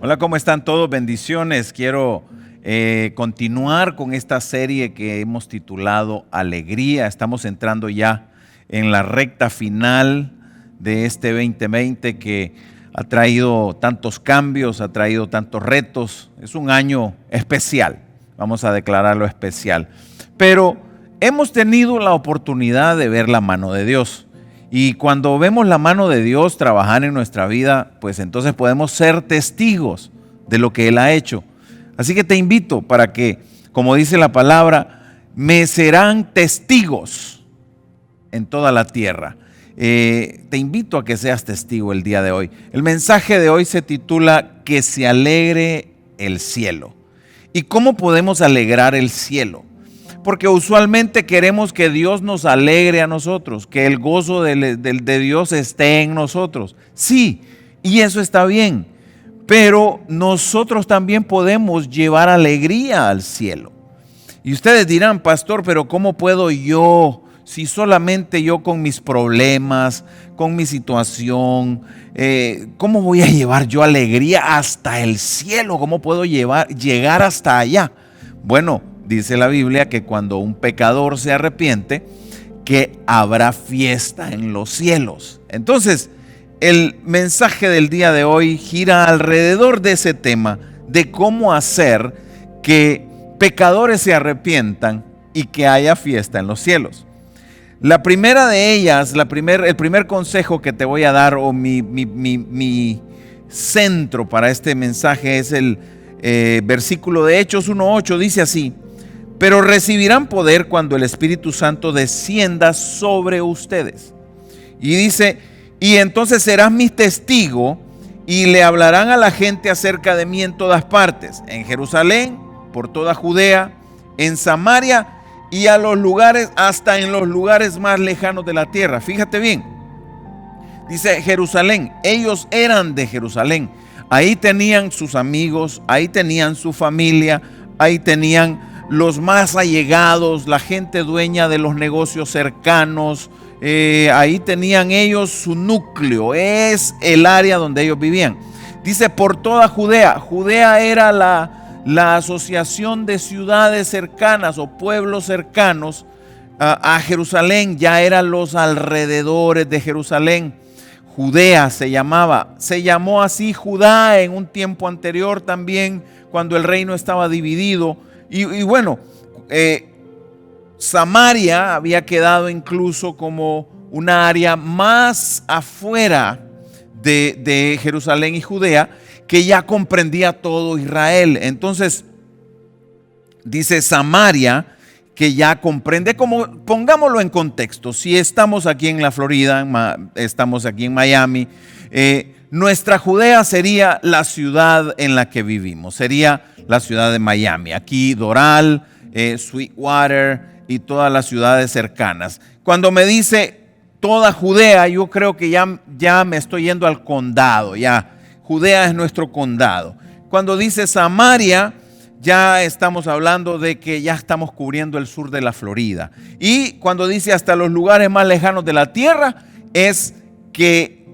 Hola, ¿cómo están todos? Bendiciones. Quiero continuar con esta serie que hemos titulado Alegría. Estamos entrando ya en la recta final de este 2020 que ha traído tantos cambios, ha traído tantos retos. Es un año especial, vamos a declararlo especial. Pero hemos tenido la oportunidad de ver la mano de Dios. Y cuando vemos la mano de Dios trabajar en nuestra vida, pues entonces podemos ser testigos de lo que Él ha hecho. Así que te invito para que, como dice la palabra, me serán testigos en toda la tierra. Te invito a que seas testigo el día de hoy. El mensaje de hoy se titula Que se alegre el cielo. ¿Y cómo podemos alegrar el cielo? Porque usualmente queremos que Dios nos alegre a nosotros, que el gozo de Dios esté en nosotros. Sí, y eso está bien, pero nosotros también podemos llevar alegría al cielo. Y ustedes dirán, pastor, pero ¿cómo puedo yo, si solamente yo con mis problemas, con mi situación, cómo voy a llevar yo alegría hasta el cielo? ¿Cómo puedo llegar hasta allá? Bueno, dice la Biblia que cuando un pecador se arrepiente, que habrá fiesta en los cielos. Entonces, el mensaje del día de hoy gira alrededor de ese tema, de cómo hacer que pecadores se arrepientan y que haya fiesta en los cielos. La primera de ellas, el primer consejo que te voy a dar, o mi centro para este mensaje, es el versículo de Hechos 1:8, dice así: pero recibirán poder cuando el Espíritu Santo descienda sobre ustedes. Y dice, y entonces serás mi testigo y le hablarán a la gente acerca de mí en todas partes, en Jerusalén, por toda Judea, en Samaria y a los lugares, hasta en los lugares más lejanos de la tierra. Fíjate bien, dice Jerusalén, ellos eran de Jerusalén. Ahí tenían sus amigos, ahí tenían su familia, ahí tenían los más allegados, la gente dueña de los negocios cercanos, ahí tenían ellos su núcleo, es el área donde ellos vivían. Dice por toda Judea. Judea era la asociación de ciudades cercanas o pueblos cercanos a Jerusalén, ya eran los alrededores de Jerusalén. Judea se llamó así Judá en un tiempo anterior también, cuando el reino estaba dividido. Y bueno, Samaria había quedado incluso como una área más afuera de Jerusalén y Judea, que ya comprendía todo Israel. Entonces, dice Samaria, que ya comprende, como pongámoslo en contexto, si estamos aquí en la Florida, estamos aquí en Miami, nuestra Judea sería la ciudad en la que vivimos, sería la ciudad de Miami, aquí Doral, Sweetwater y todas las ciudades cercanas. Cuando me dice toda Judea, yo creo que ya me estoy yendo al condado, ya Judea es nuestro condado. Cuando dice Samaria, ya estamos hablando de que ya estamos cubriendo el sur de la Florida. Y cuando dice hasta los lugares más lejanos de la tierra, es que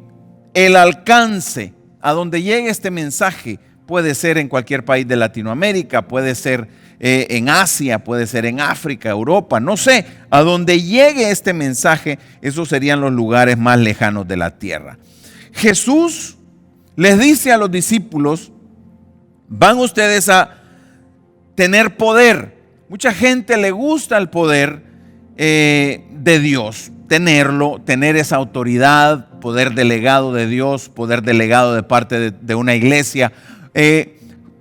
el alcance a donde llegue este mensaje puede ser en cualquier país de Latinoamérica, puede ser en Asia, puede ser en África, Europa, no sé, a donde llegue este mensaje, esos serían los lugares más lejanos de la tierra. Jesús les dice a los discípulos, van ustedes a tener poder. Mucha gente le gusta el poder de Dios, tener esa autoridad, poder delegado de Dios, poder delegado de parte de una iglesia.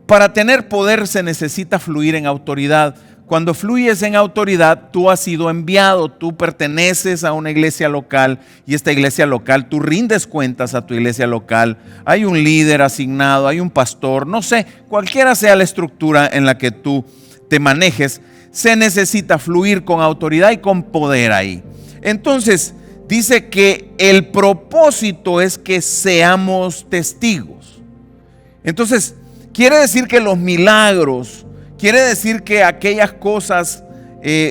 Para tener poder se necesita fluir en autoridad. Cuando fluyes en autoridad, tú has sido enviado, tú perteneces a una iglesia local y esta iglesia local, tú rindes cuentas a tu iglesia local. Hay un líder asignado, hay un pastor, no sé, cualquiera sea la estructura en la que tú te manejes, se necesita fluir con autoridad y con poder ahí. Entonces, dice que el propósito es que seamos testigos. Entonces, quiere decir que los milagros, quiere decir que aquellas cosas,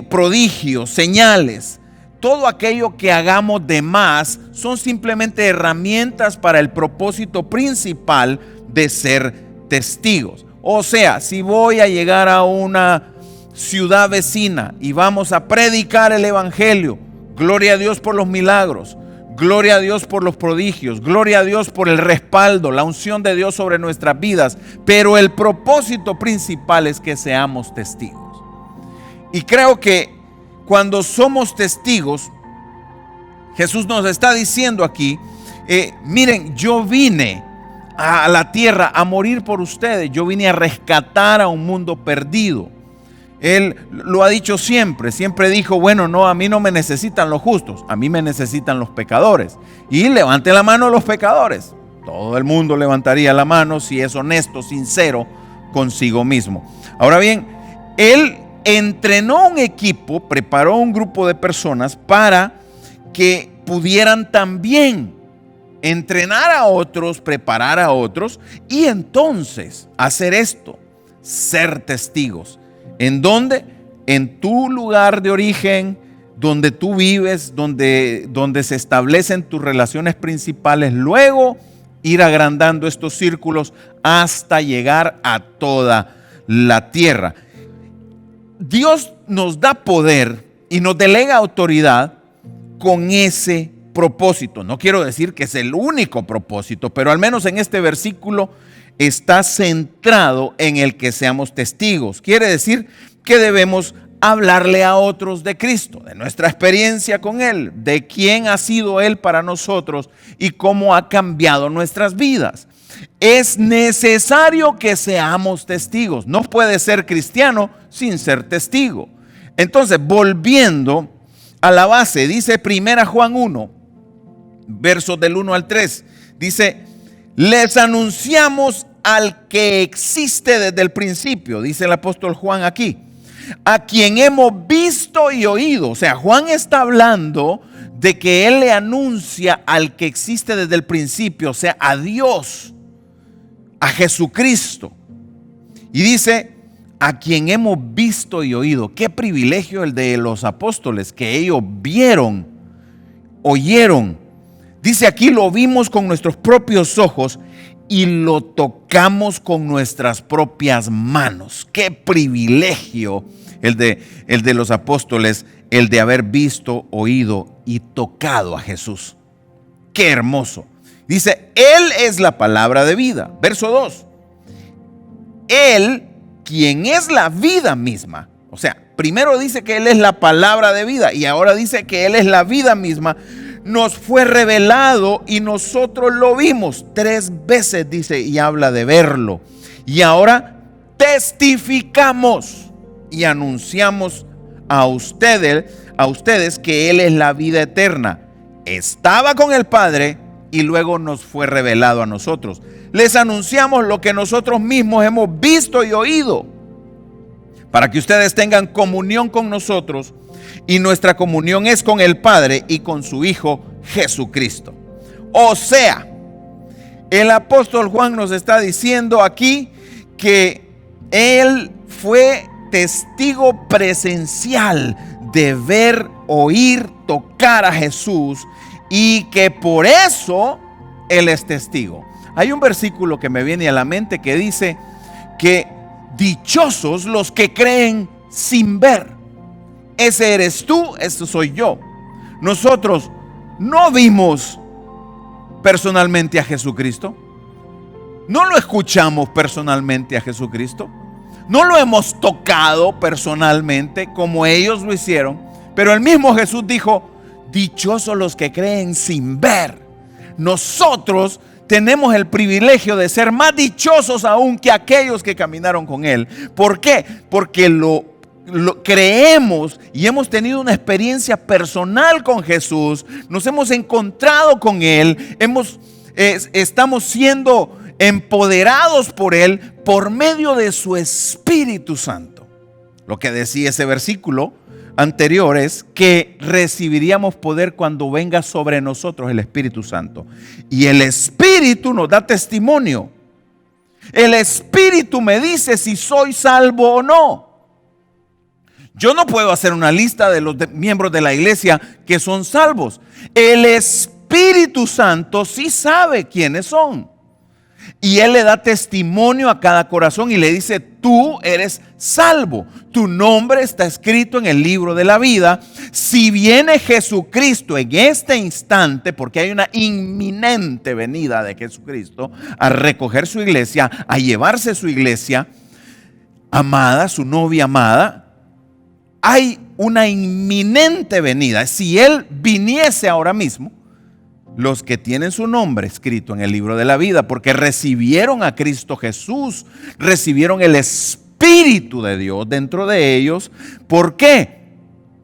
prodigios, señales, todo aquello que hagamos de más son simplemente herramientas para el propósito principal de ser testigos. O sea, si voy a llegar a una ciudad vecina y vamos a predicar el evangelio, gloria a Dios por los milagros, gloria a Dios por los prodigios, gloria a Dios por el respaldo, la unción de Dios sobre nuestras vidas, pero el propósito principal es que seamos testigos. Y creo que cuando somos testigos, Jesús nos está diciendo aquí, miren, yo vine a la tierra a morir por ustedes, yo vine a rescatar a un mundo perdido. Él lo ha dicho siempre, siempre dijo, bueno, no, a mí no me necesitan los justos, a mí me necesitan los pecadores. Y levante la mano los pecadores. Todo el mundo levantaría la mano si es honesto, sincero consigo mismo. Ahora bien, Él entrenó un equipo, preparó un grupo de personas para que pudieran también entrenar a otros, preparar a otros y entonces hacer esto, ser testigos. ¿En dónde? En tu lugar de origen, donde tú vives, donde se establecen tus relaciones principales, luego ir agrandando estos círculos hasta llegar a toda la tierra. Dios nos da poder y nos delega autoridad con ese propósito. No quiero decir que es el único propósito, pero al menos en este versículo está centrado en el que seamos testigos. Quiere decir que debemos hablarle a otros de Cristo, de nuestra experiencia con Él, de quién ha sido Él para nosotros y cómo ha cambiado nuestras vidas. Es necesario que seamos testigos. No puede ser cristiano sin ser testigo. Entonces, volviendo a la base, dice 1 Juan 1, versos del 1 al 3, dice, les anunciamos al que existe desde el principio, dice el apóstol Juan aquí, a quien hemos visto y oído. O sea, Juan está hablando de que él le anuncia al que existe desde el principio, o sea, a Dios, a Jesucristo. Y dice, a quien hemos visto y oído. Qué privilegio el de los apóstoles, que ellos vieron, oyeron. Dice aquí, lo vimos con nuestros propios ojos y lo tocamos con nuestras propias manos. Qué privilegio el de los apóstoles, el de haber visto, oído y tocado a Jesús. Qué hermoso. Dice, Él es la palabra de vida. Verso 2. Él, quien es la vida misma. O sea, primero dice que Él es la palabra de vida y ahora dice que Él es la vida misma. Nos fue revelado y nosotros lo vimos. 3 veces dice y habla de verlo. Y ahora testificamos y anunciamos a ustedes que Él es la vida eterna. Estaba con el Padre y luego nos fue revelado a nosotros. Les anunciamos lo que nosotros mismos hemos visto y oído, para que ustedes tengan comunión con nosotros. Y nuestra comunión es con el Padre y con su Hijo Jesucristo. O sea, el apóstol Juan nos está diciendo aquí que él fue testigo presencial de ver, oír, tocar a Jesús y que por eso él es testigo. Hay un versículo que me viene a la mente que dice que dichosos los que creen sin ver. Ese eres tú, ese soy yo. Nosotros no vimos personalmente a Jesucristo. No lo escuchamos personalmente a Jesucristo. No lo hemos tocado personalmente como ellos lo hicieron. Pero el mismo Jesús dijo, dichosos los que creen sin ver. Nosotros tenemos el privilegio de ser más dichosos aún que aquellos que caminaron con Él. ¿Por qué? Porque lo creemos y hemos tenido una experiencia personal con Jesús, nos hemos encontrado con Él, estamos siendo empoderados por Él por medio de su Espíritu Santo. Lo que decía ese versículo anterior es que recibiríamos poder cuando venga sobre nosotros el Espíritu Santo. Y el Espíritu nos da testimonio. El Espíritu me dice si soy salvo o no. Yo no puedo hacer una lista de los miembros de la iglesia que son salvos. El Espíritu Santo sí sabe quiénes son. Y Él le da testimonio a cada corazón y le dice: tú eres salvo, tu nombre está escrito en el libro de la vida. Si viene Jesucristo en este instante, porque hay una inminente venida de Jesucristo a recoger su iglesia, a llevarse su iglesia amada, su novia amada, hay una inminente venida. Si Él viniese ahora mismo, los que tienen su nombre escrito en el libro de la vida, porque recibieron a Cristo Jesús, recibieron el Espíritu de Dios dentro de ellos. ¿Por qué?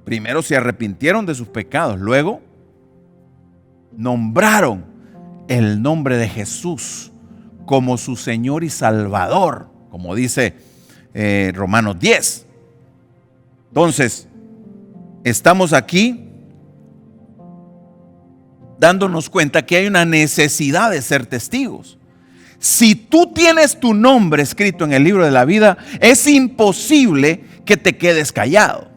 Primero se arrepintieron de sus pecados, luego nombraron el nombre de Jesús como su Señor y Salvador, como dice Romanos 10. Entonces, estamos aquí dándonos cuenta que hay una necesidad de ser testigos. Si tú tienes tu nombre escrito en el libro de la vida, es imposible que te quedes callado.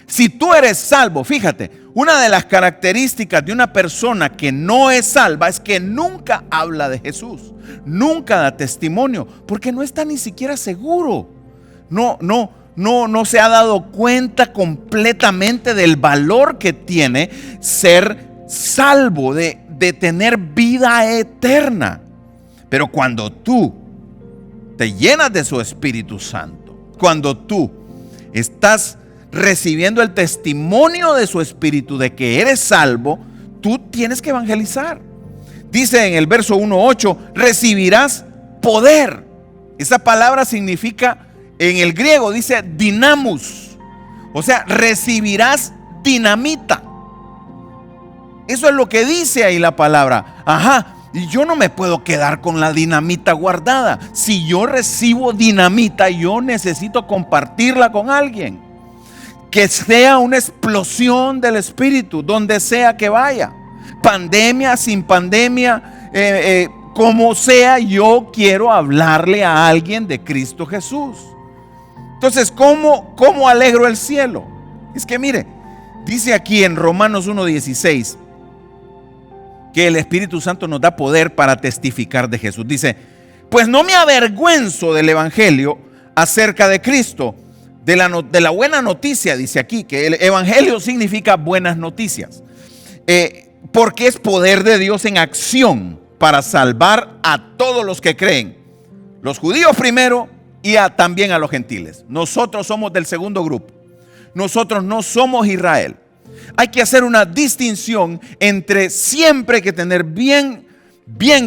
Si tú eres salvo, fíjate, una de las características de una persona que no es salva es que nunca habla de Jesús, nunca da testimonio, porque no está ni siquiera seguro. No se ha dado cuenta completamente del valor que tiene ser salvo, de tener vida eterna. Pero cuando tú te llenas de su Espíritu Santo, cuando tú estás recibiendo el testimonio de su Espíritu de que eres salvo, tú tienes que evangelizar. Dice en el verso 1:8, recibirás poder. Esa palabra significa, en el griego dice dinamus, o sea, recibirás dinamita. Eso es lo que dice ahí la palabra. Ajá, y yo no me puedo quedar con la dinamita guardada. Si yo recibo dinamita, yo necesito compartirla con alguien. Que sea una explosión del Espíritu, donde sea que vaya. Pandemia, sin pandemia, como sea, yo quiero hablarle a alguien de Cristo Jesús. Entonces, ¿cómo alegro el cielo? Es que mire, dice aquí en Romanos 1:16 que el Espíritu Santo nos da poder para testificar de Jesús. Dice: pues no me avergüenzo del Evangelio acerca de Cristo, de la buena noticia. Dice aquí que el Evangelio significa buenas noticias, porque es poder de Dios en acción para salvar a todos los que creen, los judíos primero y también a los gentiles. Nosotros somos del segundo grupo. Nosotros no somos Israel. Hay que hacer una distinción entre, siempre hay que tener bien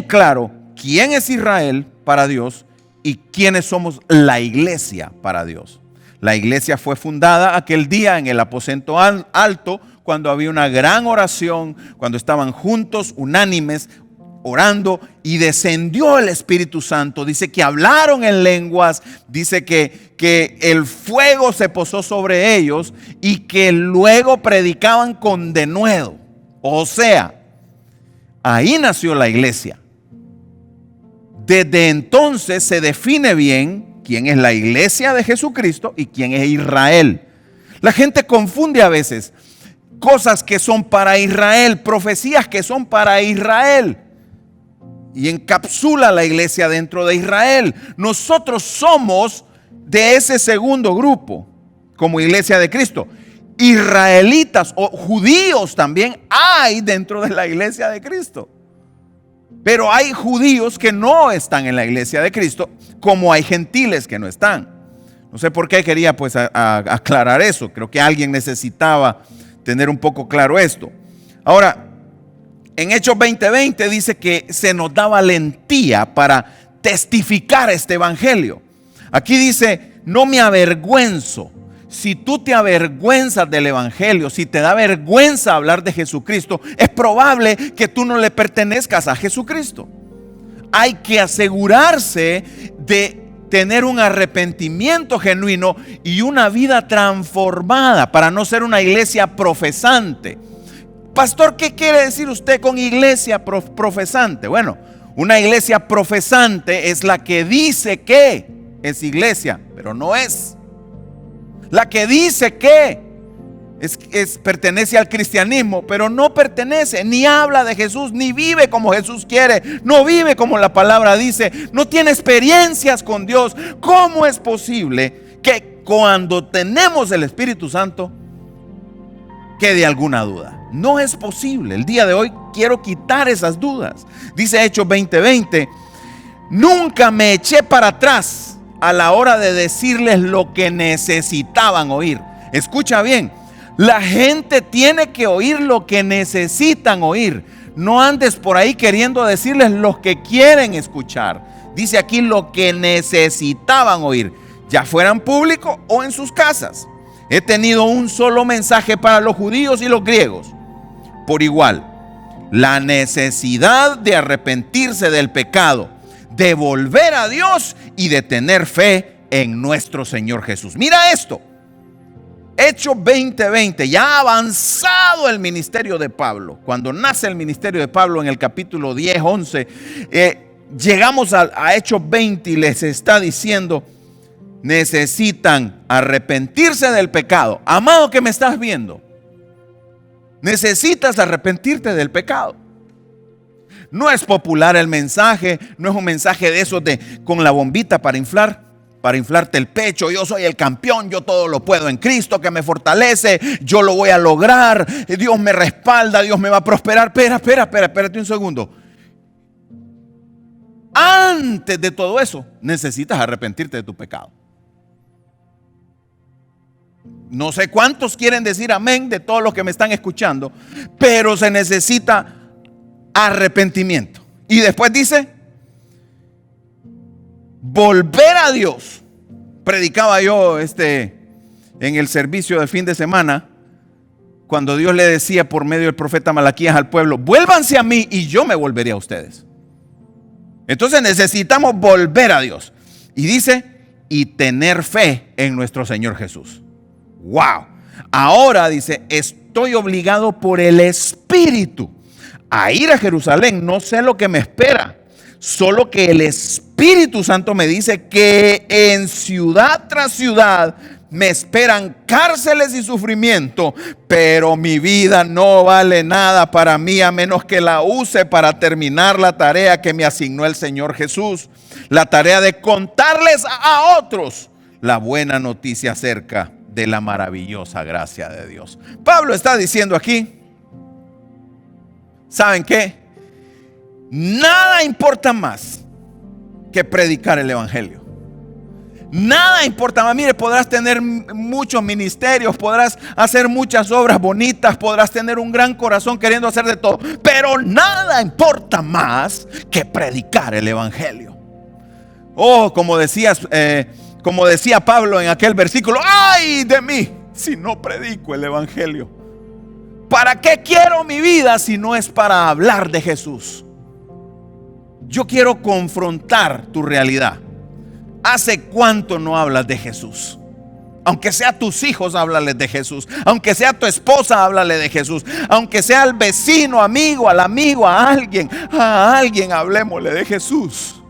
claro quién es Israel para Dios y quiénes somos la iglesia para Dios. La iglesia fue fundada aquel día en el aposento alto, cuando había una gran oración, cuando estaban juntos, unánimes, orando, y descendió el Espíritu Santo. Dice que hablaron en lenguas, dice que el fuego se posó sobre ellos y que luego predicaban con denuedo. O sea, ahí nació la iglesia. Desde entonces se define bien quién es la iglesia de Jesucristo y quién es Israel. La gente confunde a veces cosas que son para Israel, profecías que son para Israel, y encapsula la iglesia dentro de Israel. Nosotros somos de ese segundo grupo como iglesia de Cristo. Israelitas o judíos también hay dentro de la iglesia de Cristo, pero hay judíos que no están en la iglesia de Cristo, como hay gentiles que no están. No sé por qué quería pues aclarar eso. Creo que alguien necesitaba tener un poco claro esto. Ahora, en Hechos 20:20 dice que se nos da valentía para testificar este evangelio. Aquí dice: no me avergüenzo. Si tú te avergüenzas del evangelio, si te da vergüenza hablar de Jesucristo, es probable que tú no le pertenezcas a Jesucristo. Hay que asegurarse de tener un arrepentimiento genuino y una vida transformada para no ser una iglesia profesante. Pastor, ¿qué quiere decir usted con iglesia profesante? Bueno, una iglesia profesante es la que dice que es iglesia, pero no es. La que dice que pertenece al cristianismo, pero no pertenece, ni habla de Jesús, ni vive como Jesús quiere, no vive como la palabra dice, no tiene experiencias con Dios. ¿Cómo es posible que cuando tenemos el Espíritu Santo quede alguna duda? No es posible. El día de hoy quiero quitar esas dudas. Dice Hechos 20:20, nunca me eché para atrás a la hora de decirles lo que necesitaban oír. Escucha bien, la gente tiene que oír lo que necesitan oír. No andes por ahí queriendo decirles lo que quieren escuchar. Dice aquí lo que necesitaban oír, ya fueran público o en sus casas. He tenido un solo mensaje para los judíos y los griegos, por igual: la necesidad de arrepentirse del pecado, de volver a Dios y de tener fe en nuestro Señor Jesús. Mira esto, Hechos 20:20, ya ha avanzado el ministerio de Pablo. Cuando nace el ministerio de Pablo en el capítulo 10, 11, llegamos a Hechos 20 y les está diciendo: necesitan arrepentirse del pecado. Amado que me estás viendo, necesitas arrepentirte del pecado. No es popular el mensaje, no es un mensaje de esos con la bombita para inflarte el pecho. Yo soy el campeón, yo todo lo puedo en Cristo que me fortalece, yo lo voy a lograr, Dios me respalda, Dios me va a prosperar. Espérate un segundo. Antes de todo eso, necesitas arrepentirte de tu pecado. No sé cuántos quieren decir amén de todos los que me están escuchando, pero se necesita arrepentimiento. Y después dice: volver a Dios. Predicaba yo en el servicio del fin de semana, cuando Dios le decía por medio del profeta Malaquías al pueblo: vuélvanse a mí y yo me volveré a ustedes. Entonces necesitamos volver a Dios. Y dice: y tener fe en nuestro Señor Jesús. Wow. Ahora dice: estoy obligado por el Espíritu a ir a Jerusalén. No sé lo que me espera, solo que el Espíritu Santo me dice que en ciudad tras ciudad me esperan cárceles y sufrimiento, pero mi vida no vale nada para mí a menos que la use para terminar la tarea que me asignó el Señor Jesús, la tarea de contarles a otros la buena noticia acerca de la maravillosa gracia de Dios. Pablo está diciendo aquí: ¿saben qué? Nada importa más que predicar el evangelio. Nada importa más. Mire, podrás tener muchos ministerios, podrás hacer muchas obras bonitas, podrás tener un gran corazón queriendo hacer de todo, pero nada importa más que predicar el evangelio. Oh, como decía Pablo en aquel versículo: ¡ay de mí si no predico el evangelio! ¿Para qué quiero mi vida si no es para hablar de Jesús? Yo quiero confrontar tu realidad. ¿Hace cuánto no hablas de Jesús? Aunque sea tus hijos, háblales de Jesús. Aunque sea tu esposa, háblale de Jesús. Aunque sea al vecino, amigo, al amigo, a alguien, hablemosle de Jesús.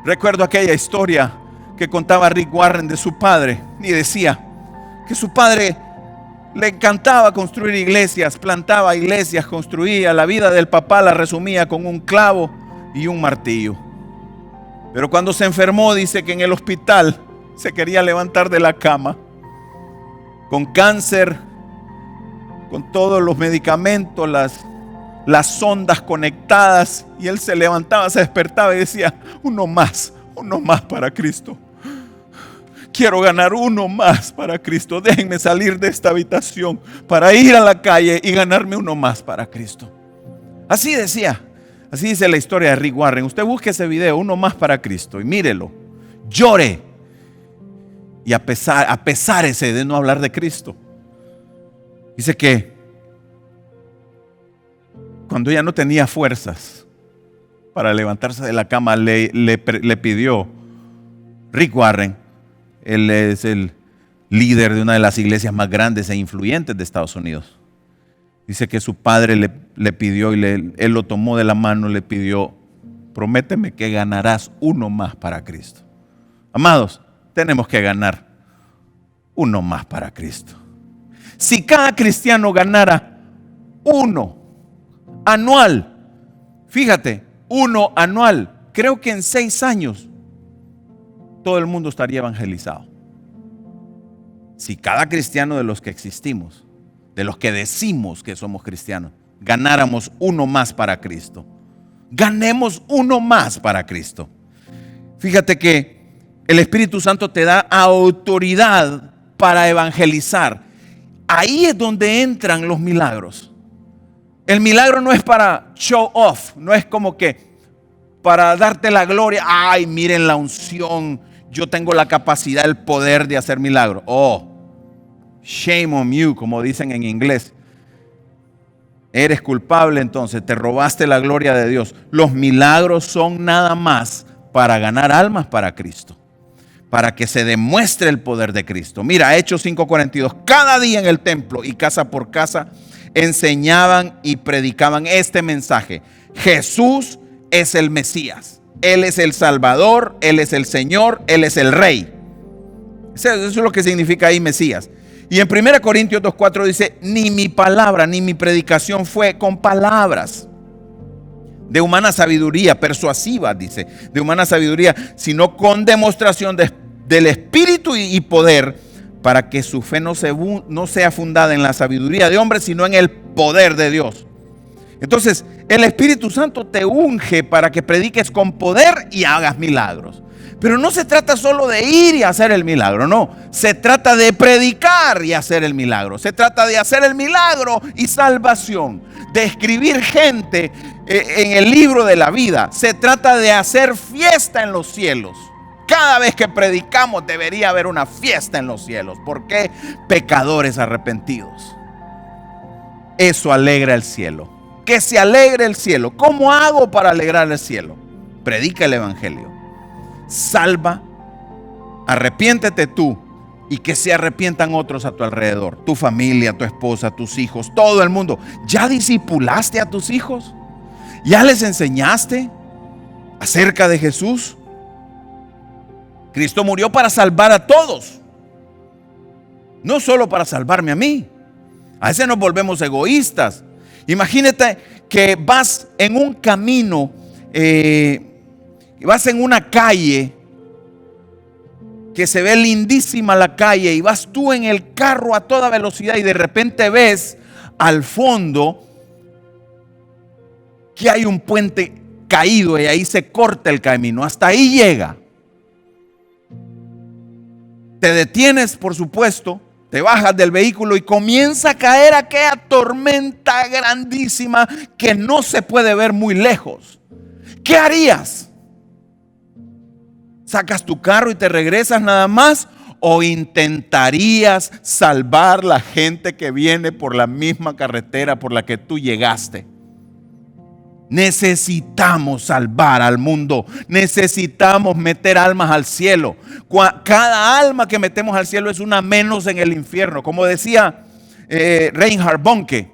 Recuerdo aquella historia que contaba Rick Warren de su padre, y decía que su padre le encantaba construir iglesias, plantaba iglesias, construía. La vida del papá la resumía con un clavo y un martillo. Pero cuando se enfermó, dice que en el hospital se quería levantar de la cama, con cáncer, con todos los medicamentos, las sondas conectadas, y él se levantaba, se despertaba y decía: uno más para Cristo. Quiero ganar uno más para Cristo. Déjenme salir de esta habitación para ir a la calle y ganarme uno más para Cristo. Así decía. Así dice la historia de Rick Warren. Usted busque ese video, uno más para Cristo, y mírelo, llore y apesárese de no hablar de Cristo. Dice que cuando ella no tenía fuerzas para levantarse de la cama, le pidió Rick Warren. Él es el líder de una de las iglesias más grandes e influyentes de Estados Unidos. Dice que su padre le pidió, y él lo tomó de la mano, le pidió: prométeme que ganarás uno más para Cristo. Amados, tenemos que ganar uno más para Cristo. Si cada cristiano ganara uno anual, fíjate, uno anual, creo que en 6 años todo el mundo estaría evangelizado. Si cada cristiano de los que existimos, de los que decimos que somos cristianos, ganáramos uno más para Cristo. Ganemos uno más para Cristo. Fíjate que el Espíritu Santo te da autoridad para evangelizar. Ahí es donde entran los milagros. El milagro no es para show off, no es como que para darte la gloria. Ay, miren la unción, yo tengo la capacidad, el poder de hacer milagros. Oh, shame on you, como dicen en inglés. Eres culpable, entonces te robaste la gloria de Dios. Los milagros son nada más para ganar almas para Cristo, para que se demuestre el poder de Cristo. Mira, Hechos 5:42, cada día en el templo y casa por casa enseñaban y predicaban este mensaje: Jesús es el Mesías, Él es el Salvador, Él es el Señor, Él es el Rey. Eso es lo que significa ahí Mesías. Y en 1 Corintios 2:4 dice: ni mi palabra ni mi predicación fue con palabras de humana sabiduría, persuasiva, dice, de humana sabiduría, sino con demostración del Espíritu y poder, para que su fe no sea fundada en la sabiduría de hombres, sino en el poder de Dios. Entonces, el Espíritu Santo te unge para que prediques con poder y hagas milagros. Pero no se trata solo de ir y hacer el milagro, no. Se trata de predicar y hacer el milagro. Se trata de hacer el milagro y salvación. De escribir gente en el libro de la vida. Se trata de hacer fiesta en los cielos. Cada vez que predicamos debería haber una fiesta en los cielos. ¿Por qué? Pecadores arrepentidos. Eso alegra el cielo. Que se alegre el cielo. ¿Cómo hago para alegrar el cielo? Predica el evangelio. Salva, arrepiéntete tú y que se arrepientan otros a tu alrededor, tu familia, tu esposa, tus hijos, todo el mundo. ¿Ya discipulaste a tus hijos? ¿Ya les enseñaste acerca de Jesús? Cristo murió para salvar a todos, no solo para salvarme a mí. A veces nos volvemos egoístas. Imagínate que vas en un camino, vas en una calle que se ve lindísima la calle, y vas tú en el carro a toda velocidad y de repente ves al fondo que hay un puente caído y ahí se corta el camino. Hasta ahí llega. Te detienes, por supuesto, te bajas del vehículo y comienza a caer aquella tormenta grandísima que no se puede ver muy lejos. ¿Qué harías? ¿Sacas tu carro y te regresas nada más? ¿O intentarías salvar la gente que viene por la misma carretera por la que tú llegaste? Necesitamos salvar al mundo. Necesitamos meter almas al cielo. Cada alma que metemos al cielo es una menos en el infierno. Como decía Reinhard Bonnke,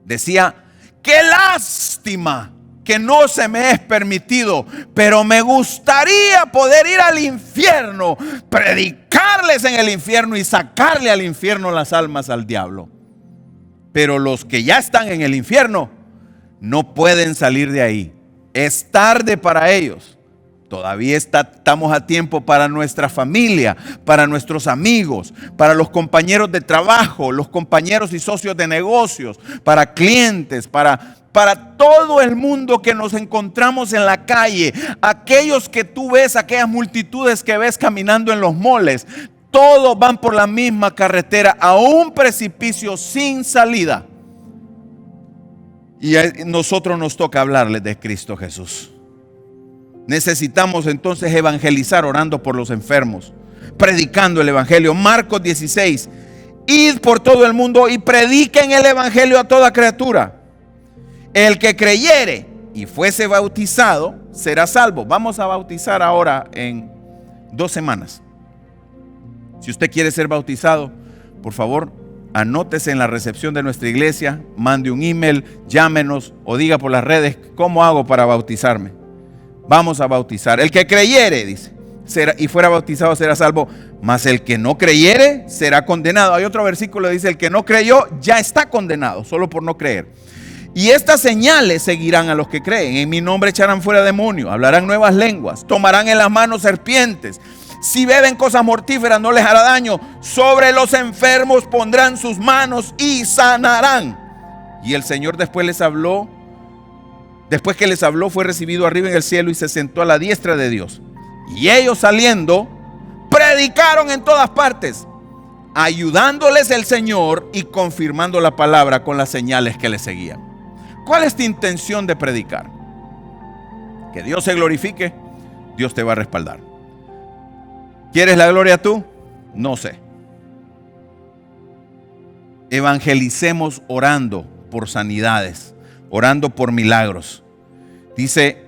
decía: qué lástima que no se me es permitido, pero me gustaría poder ir al infierno, predicarles en el infierno y sacarle al infierno las almas al diablo. Pero los que ya están en el infierno no pueden salir de ahí. Es tarde para ellos. Todavía estamos a tiempo para nuestra familia, para nuestros amigos, para los compañeros de trabajo, los compañeros y socios de negocios, para clientes, para todo el mundo que nos encontramos en la calle, aquellos que tú ves, aquellas multitudes que ves caminando en los moles. Todos van por la misma carretera a un precipicio sin salida. Y a nosotros nos toca hablarles de Cristo Jesús. Necesitamos entonces evangelizar orando por los enfermos, predicando el evangelio. Marcos 16: id por todo el mundo y prediquen el evangelio a toda criatura. El que creyere y fuese bautizado será salvo. Vamos a bautizar ahora en 2 semanas. Si usted quiere ser bautizado, por favor, anótese en la recepción de nuestra iglesia, mande un email, llámenos o diga por las redes: ¿cómo hago para bautizarme? Vamos a bautizar. El que creyere, dice, y fuera bautizado será salvo, mas el que no creyere será condenado. Hay otro versículo que dice: el que no creyó ya está condenado, solo por no creer. Y estas señales seguirán a los que creen: en mi nombre echarán fuera demonios, hablarán nuevas lenguas, tomarán en las manos serpientes, si beben cosas mortíferas no les hará daño, sobre los enfermos pondrán sus manos y sanarán. Y el Señor después que les habló, fue recibido arriba en el cielo y se sentó a la diestra de Dios. Y ellos, saliendo, predicaron en todas partes, ayudándoles el Señor y confirmando la palabra con las señales que les seguían. ¿Cuál es tu intención de predicar? Que Dios se glorifique. Dios te va a respaldar. ¿Quieres la gloria tú? No sé. Evangelicemos orando por sanidades, orando por milagros. Dice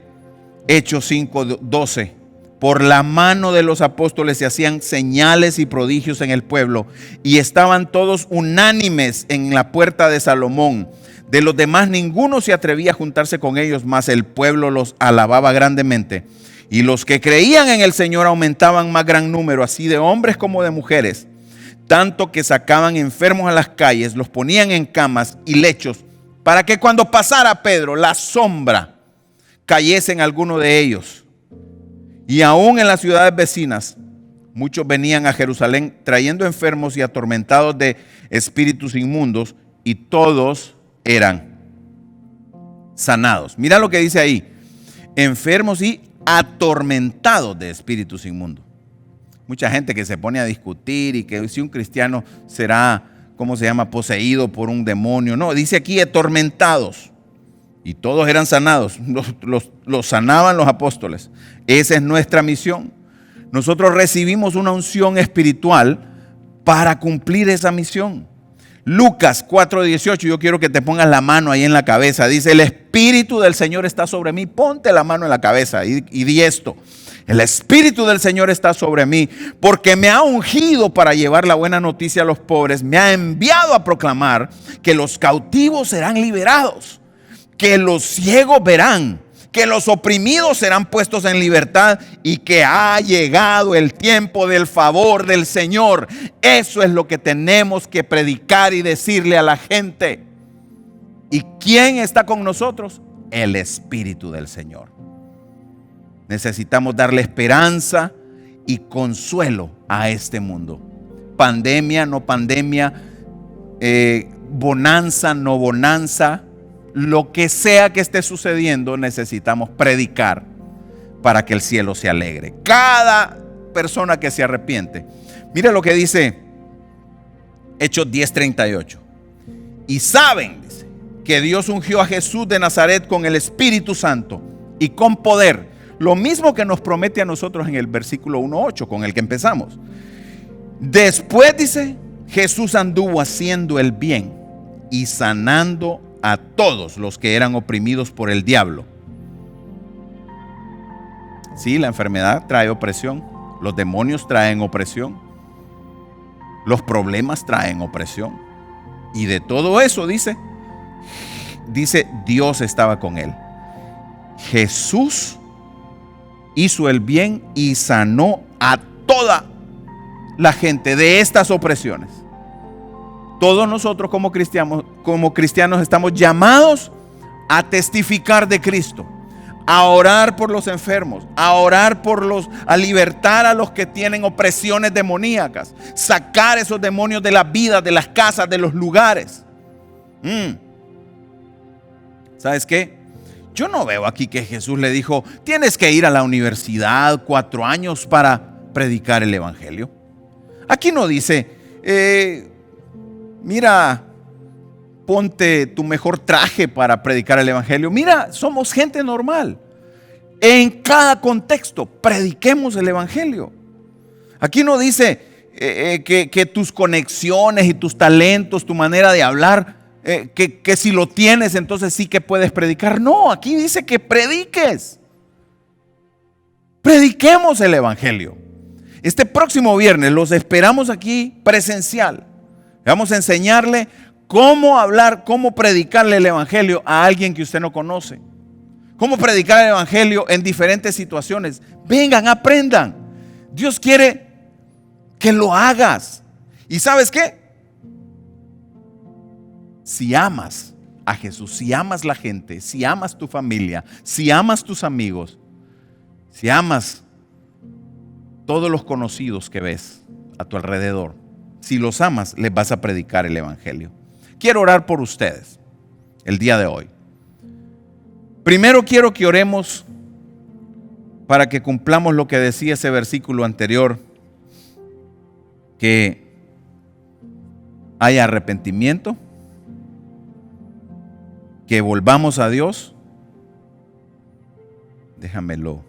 Hechos 5:12: por la mano de los apóstoles se hacían señales y prodigios en el pueblo, y estaban todos unánimes en la puerta de Salomón. De los demás ninguno se atrevía a juntarse con ellos, mas el pueblo los alababa grandemente. Y los que creían en el Señor aumentaban más gran número, así de hombres como de mujeres, tanto que sacaban enfermos a las calles, los ponían en camas y lechos, para que cuando pasara Pedro, la sombra cayese en alguno de ellos. Y aún en las ciudades vecinas, muchos venían a Jerusalén trayendo enfermos y atormentados de espíritus inmundos, y todos eran sanados. Mira lo que dice ahí: enfermos y atormentados de espíritus inmundos. Mucha gente que se pone a discutir y que si un cristiano será, ¿cómo se llama?, poseído por un demonio. No, dice aquí atormentados. Y todos eran sanados. Los sanaban los apóstoles. Esa es nuestra misión. Nosotros recibimos una unción espiritual para cumplir esa misión. Lucas 4:18, yo quiero que te pongas la mano ahí en la cabeza. Dice: el Espíritu del Señor está sobre mí. Ponte la mano en la cabeza y di esto: el Espíritu del Señor está sobre mí, porque me ha ungido para llevar la buena noticia a los pobres. Me ha enviado a proclamar que los cautivos serán liberados, que los ciegos verán, que los oprimidos serán puestos en libertad, y que ha llegado el tiempo del favor del Señor. Eso es lo que tenemos que predicar y decirle a la gente. ¿Y quién está con nosotros? El Espíritu del Señor. Necesitamos darle esperanza y consuelo a este mundo. Pandemia, no pandemia, bonanza, no bonanza, lo que sea que esté sucediendo, necesitamos predicar para que el cielo se alegre. Cada persona que se arrepiente. Mira lo que dice Hechos 10:38. Y saben, dice, que Dios ungió a Jesús de Nazaret con el Espíritu Santo y con poder. Lo mismo que nos promete a nosotros en el versículo 1:8 con el que empezamos. Después, dice, Jesús anduvo haciendo el bien y sanando a todos los que eran oprimidos por el diablo. Sí, la enfermedad trae opresión, los demonios traen opresión, los problemas traen opresión, y de todo eso dice Dios estaba con él. Jesús hizo el bien y sanó a toda la gente de estas opresiones. Todos nosotros como cristianos estamos llamados a testificar de Cristo, a orar por los enfermos, a orar a libertar a los que tienen opresiones demoníacas, sacar esos demonios de las vidas, de las casas, de los lugares. ¿Sabes qué? Yo no veo aquí que Jesús le dijo: tienes que ir a la universidad 4 años para predicar el evangelio. Aquí no dice: mira, ponte tu mejor traje para predicar el evangelio. Mira, somos gente normal. En cada contexto, prediquemos el evangelio. Aquí no dice que tus conexiones y tus talentos, tu manera de hablar, que si lo tienes, entonces sí que puedes predicar. No, aquí dice que prediques. Prediquemos el evangelio. Este próximo viernes los esperamos aquí presencial. Vamos a enseñarle cómo hablar, cómo predicarle el evangelio a alguien que usted no conoce. Cómo predicar el evangelio en diferentes situaciones. Vengan, aprendan. Dios quiere que lo hagas. ¿Y sabes qué? Si amas a Jesús, si amas la gente, si amas tu familia, si amas tus amigos, si amas todos los conocidos que ves a tu alrededor, si los amas, les vas a predicar el evangelio. Quiero orar por ustedes el día de hoy. Primero quiero que oremos para que cumplamos lo que decía ese versículo anterior, que haya arrepentimiento, que volvamos a Dios. Déjamelo,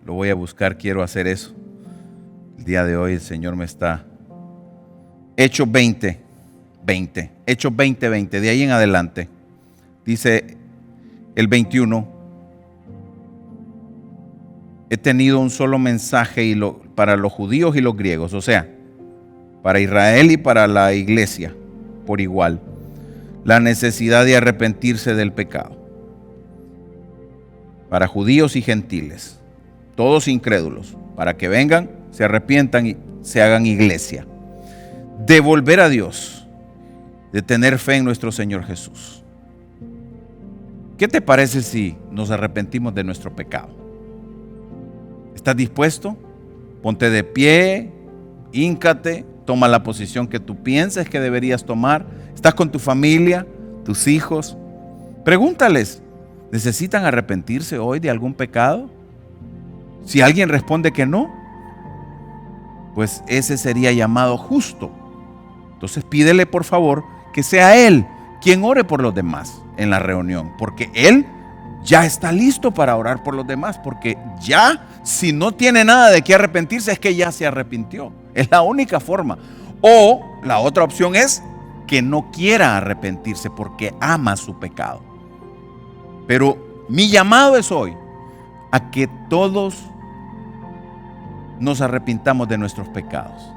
lo voy a buscar, quiero hacer eso. El día de hoy el Señor me está... Hechos 20, Hechos 20, de ahí en adelante. Dice el 21, he tenido un solo mensaje para los judíos y los griegos, o sea, para Israel y para la iglesia por igual, la necesidad de arrepentirse del pecado. Para judíos y gentiles, todos incrédulos, para que vengan, se arrepientan y se hagan iglesia. De volver a Dios, de tener fe en nuestro Señor Jesús. ¿Qué te parece si nos arrepentimos de nuestro pecado? ¿Estás dispuesto? Ponte de pie, híncate, toma la posición que tú pienses que deberías tomar. ¿Estás con tu familia, tus hijos? Pregúntales, ¿necesitan arrepentirse hoy de algún pecado? Si alguien responde que no, pues ese sería llamado justo. Entonces pídele por favor que sea él quien ore por los demás en la reunión, porque él ya está listo para orar por los demás, porque ya, si no tiene nada de qué arrepentirse, es que ya se arrepintió. Es la única forma. O la otra opción es que no quiera arrepentirse porque ama su pecado. Pero mi llamado es hoy a que todos nos arrepintamos de nuestros pecados.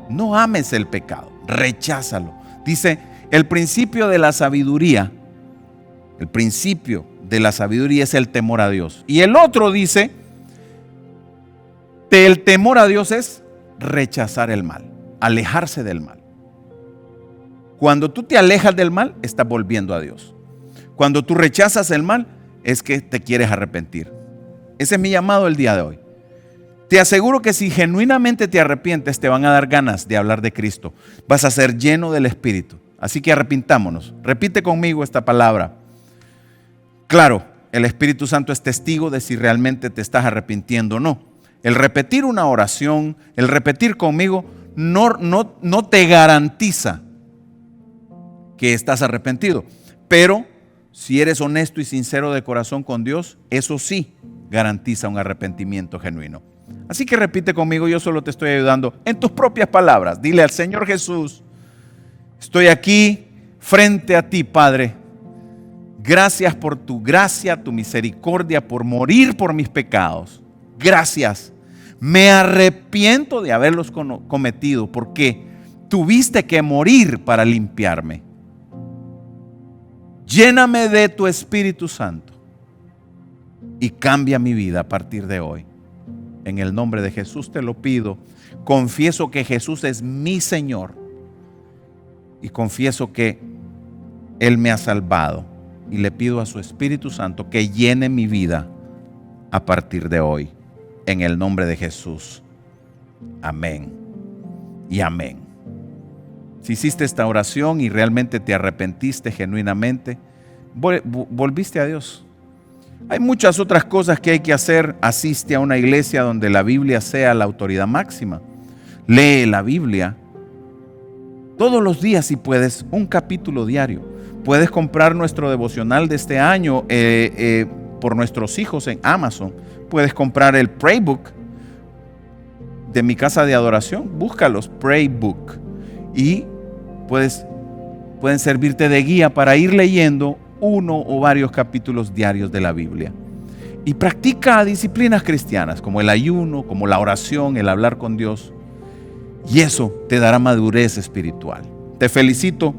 No ames el pecado, recházalo. Dice, el principio de la sabiduría es el temor a Dios. Y el otro dice, el temor a Dios es rechazar el mal, alejarse del mal. Cuando tú te alejas del mal, estás volviendo a Dios. Cuando tú rechazas el mal, es que te quieres arrepentir. Ese es mi llamado el día de hoy. Te aseguro que si genuinamente te arrepientes, te van a dar ganas de hablar de Cristo. Vas a ser lleno del Espíritu. Así que arrepintámonos. Repite conmigo esta palabra. Claro, el Espíritu Santo es testigo de si realmente te estás arrepintiendo o no. El repetir una oración, el repetir conmigo, no te garantiza que estás arrepentido. Pero si eres honesto y sincero de corazón con Dios, eso sí garantiza un arrepentimiento genuino. Así que repite conmigo, yo solo te estoy ayudando en tus propias palabras. Dile al Señor Jesús, estoy aquí frente a ti, Padre. Gracias por tu gracia, tu misericordia, por morir por mis pecados. Gracias. Me arrepiento de haberlos cometido porque tuviste que morir para limpiarme. Lléname de tu Espíritu Santo y cambia mi vida a partir de hoy. En el nombre de Jesús te lo pido. Confieso que Jesús es mi Señor y confieso que Él me ha salvado y le pido a su Espíritu Santo que llene mi vida a partir de hoy. En el nombre de Jesús. Amén y amén. Si hiciste esta oración y realmente te arrepentiste genuinamente, volviste a Dios. Hay muchas otras cosas que hay que hacer. Asiste a una iglesia donde la Biblia sea la autoridad máxima. Lee la Biblia todos los días si puedes, un capítulo diario. Puedes comprar nuestro devocional de este año por nuestros hijos en Amazon. Puedes comprar el Praybook de mi casa de adoración. Búscalos, Praybook. Y pueden servirte de guía para ir leyendo uno o varios capítulos diarios de la Biblia. Y practica disciplinas cristianas como el ayuno, como la oración, el hablar con Dios. Y eso te dará madurez espiritual. Te felicito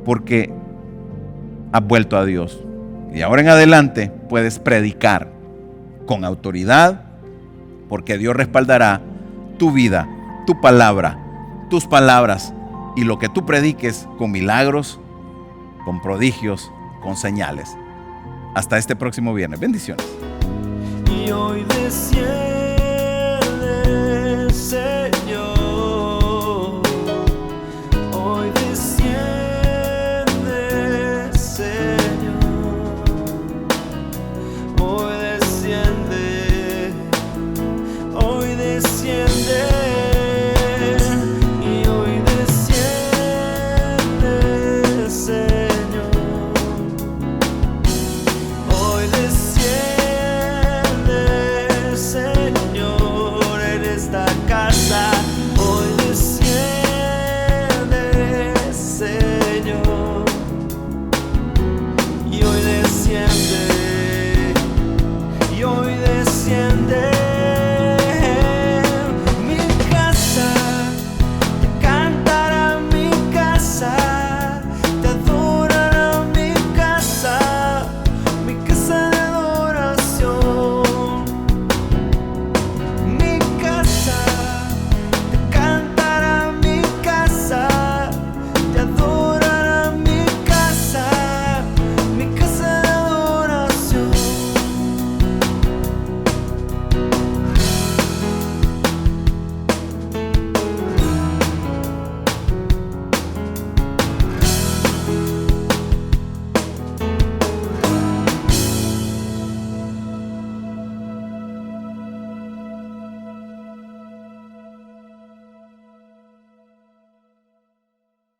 porque has vuelto a Dios. Y ahora en adelante puedes predicar con autoridad porque Dios respaldará tu vida, tu palabra, tus palabras y lo que tú prediques con milagros, con prodigios, con señales. Hasta este próximo viernes. Bendiciones. Y hoy desciende, Señor. Hoy desciende, Señor. Hoy desciende. Hoy desciende. Y hoy desciende, Señor. Hoy desciende, Señor, en esta casa.